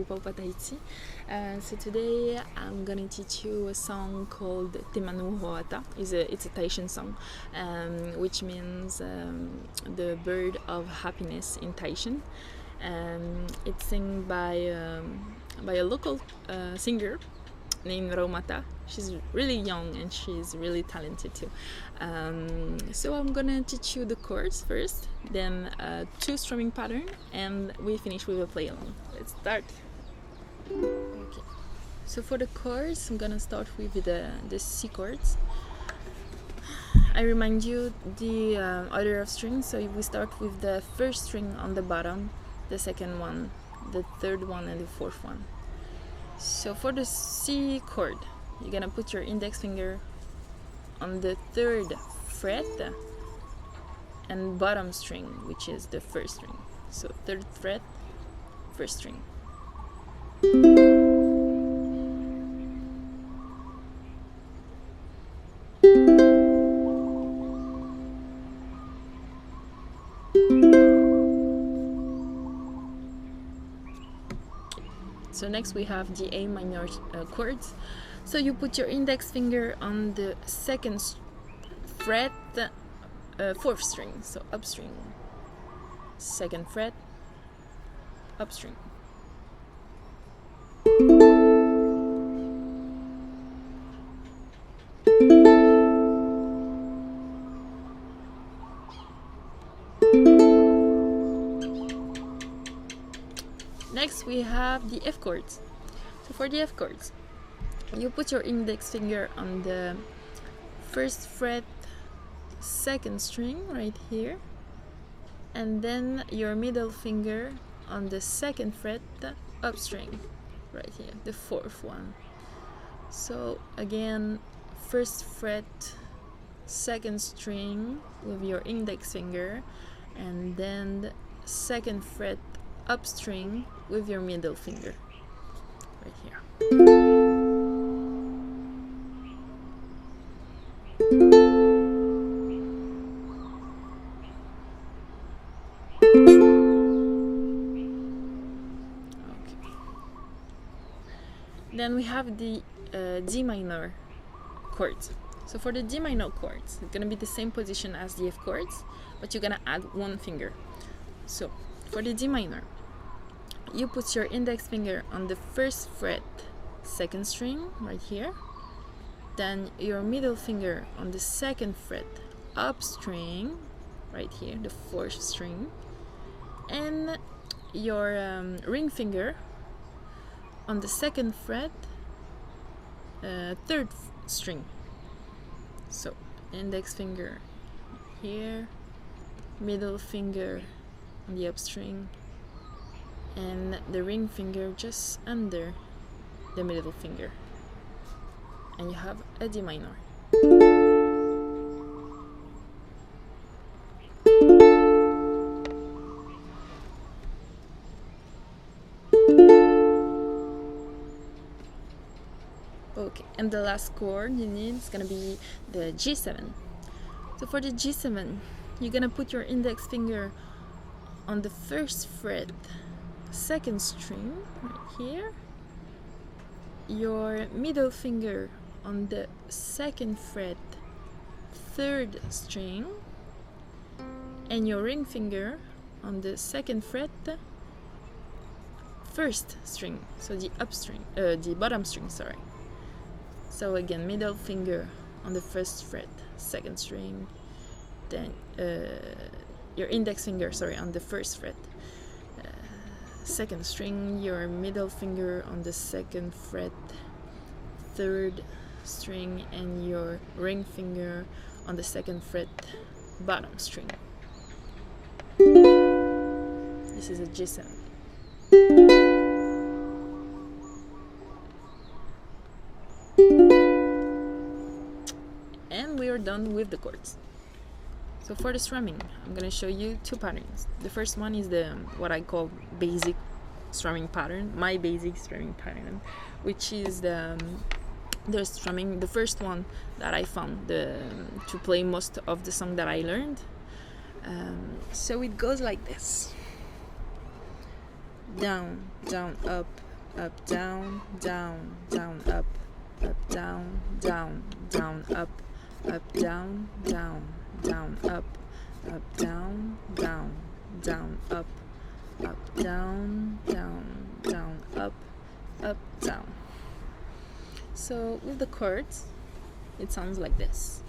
Vupa Tahiti. So today I'm gonna teach you a song called Manu Hoata. It's a Tahitian song, which means the bird of happiness in Tahitian. It's sung by a local singer named Raumata. She's really young and she's really talented too. So I'm gonna teach you the chords first, then 2 strumming pattern, and we finish with a play along. Let's start. Okay. So for the chords, I'm gonna start with the C chords. I remind you the order of strings. So we start with the first string on the bottom, the second one, the third one, and the fourth one. So for the C chord, you're gonna put your index finger on the 3rd fret and bottom string, which is the first string. So 3rd fret, 1st string. So next we have the A minor chords. So you put your index finger on the 2nd fret, 4th string, so up string, 2nd fret, up string. Next we have the F chords. So for the F chords, you put your index finger on the 1st fret, 2nd string right here, and then your middle finger on the 2nd fret, up string right here, the 4th one. So again, 1st fret, 2nd string with your index finger, and then the 2nd fret, up string with your middle finger right here. Okay. Then we have the D minor chords. So for the D minor chords, it's gonna be the same position as the F chords, but you're gonna add 1 finger. So for the D minor, you put your index finger on the 1st fret, 2nd string right here, then your middle finger on the 2nd fret, up string right here, the 4th string, and your ring finger on the 2nd fret, 3rd string. So index finger here, middle finger on the up string, and the ring finger just under the middle finger, and you have a D minor. Okay, and the last chord you need is gonna be the G7. So for the G7, you're gonna put your index finger on the 1st fret, 2nd string right here, your middle finger on the 2nd fret, 3rd string, and your ring finger on the 2nd fret, 1st string, so the up string, the bottom string, sorry. So again, middle finger on the 1st fret, 2nd string, then your index finger, sorry, on the 1st fret, 2nd string, your middle finger on the 2nd fret, 3rd string, and your ring finger on the 2nd fret, bottom string. This is a G7. And we are done with the chords. So for the strumming, I'm gonna show you 2 patterns. The first one is what I call basic strumming pattern, my basic strumming pattern, which is the strumming, the first one that I found to play most of the song that I learned. So it goes like this: down, down, up, up, down, down, down, up, down, down, down, up, down, down, down, up, down, down, down, up, down, down, down, up, down. So with the chords, it sounds like this.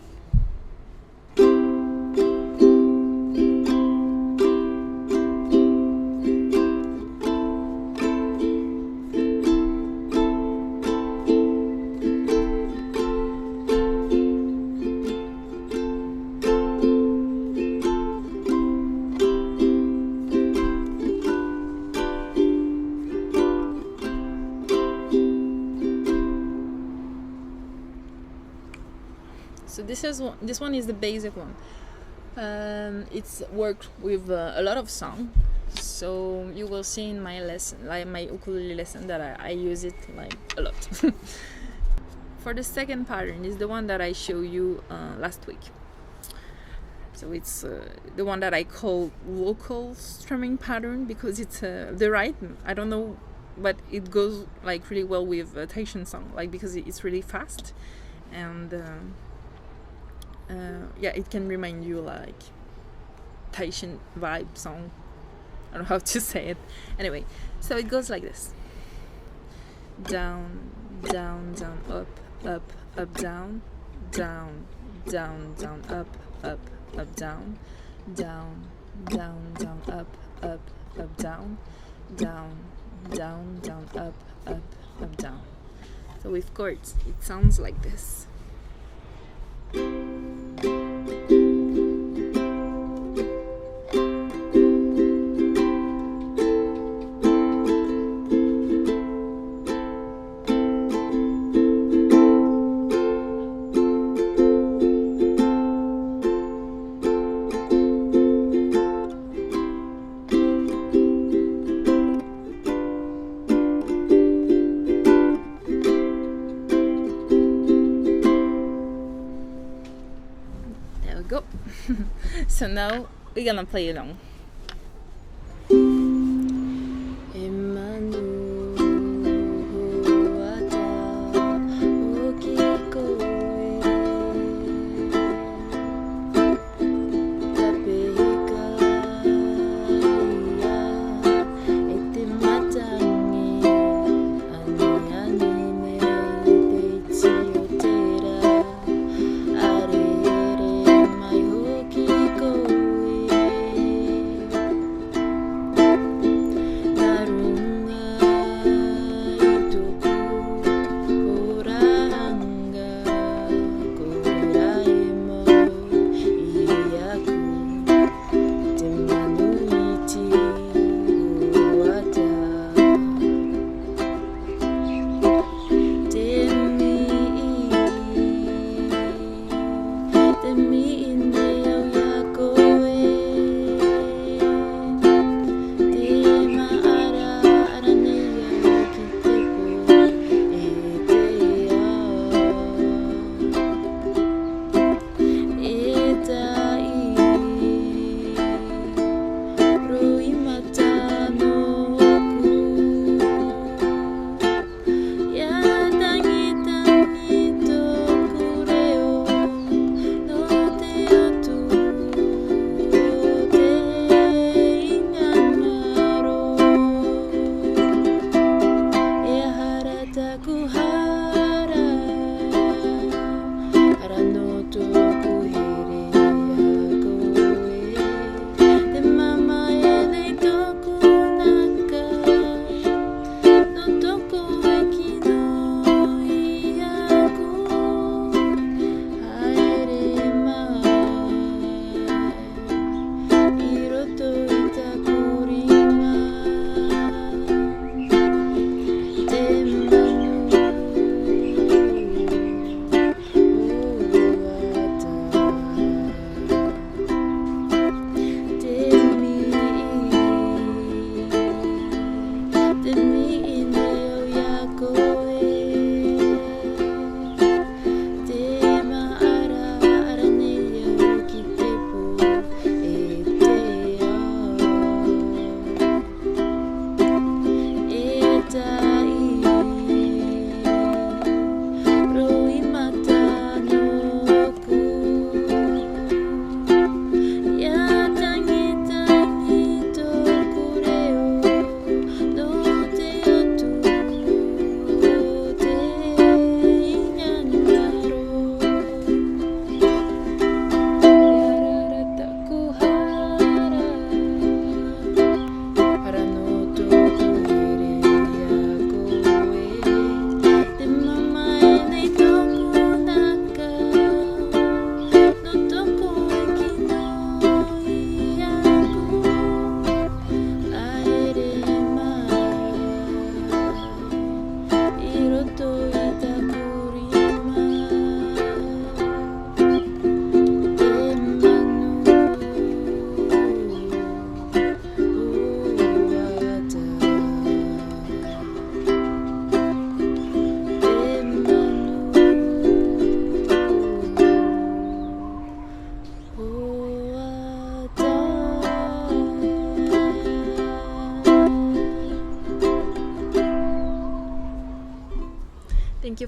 So this one is the basic one. It's worked with a lot of song. So you will see in my lesson, like my ukulele lesson, that I use it like a lot. For the second pattern is the one that I showed you last week. So it's the one that I call local strumming pattern because it's the rhythm. I don't know, but it goes like really well with Tahitian song, like because it's really fast and. Yeah, it can remind you like Tahitian vibe song. I don't know how to say it. Anyway, so it goes like this: down, down, down, up, down, down, down, down, up, down, down, down, down, up, down, down, down, down, up, down. So with chords, it sounds like this. Go. So now we're gonna play along. Manu Hoata,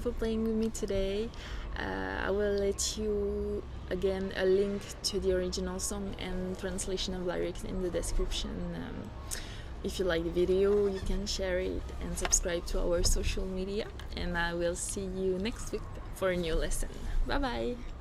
for playing with me today. I will let you again a link to the original song and translation of lyrics in the description. If you like the video, you can share it and subscribe to our social media, and I will see you next week for a new lesson. Bye bye!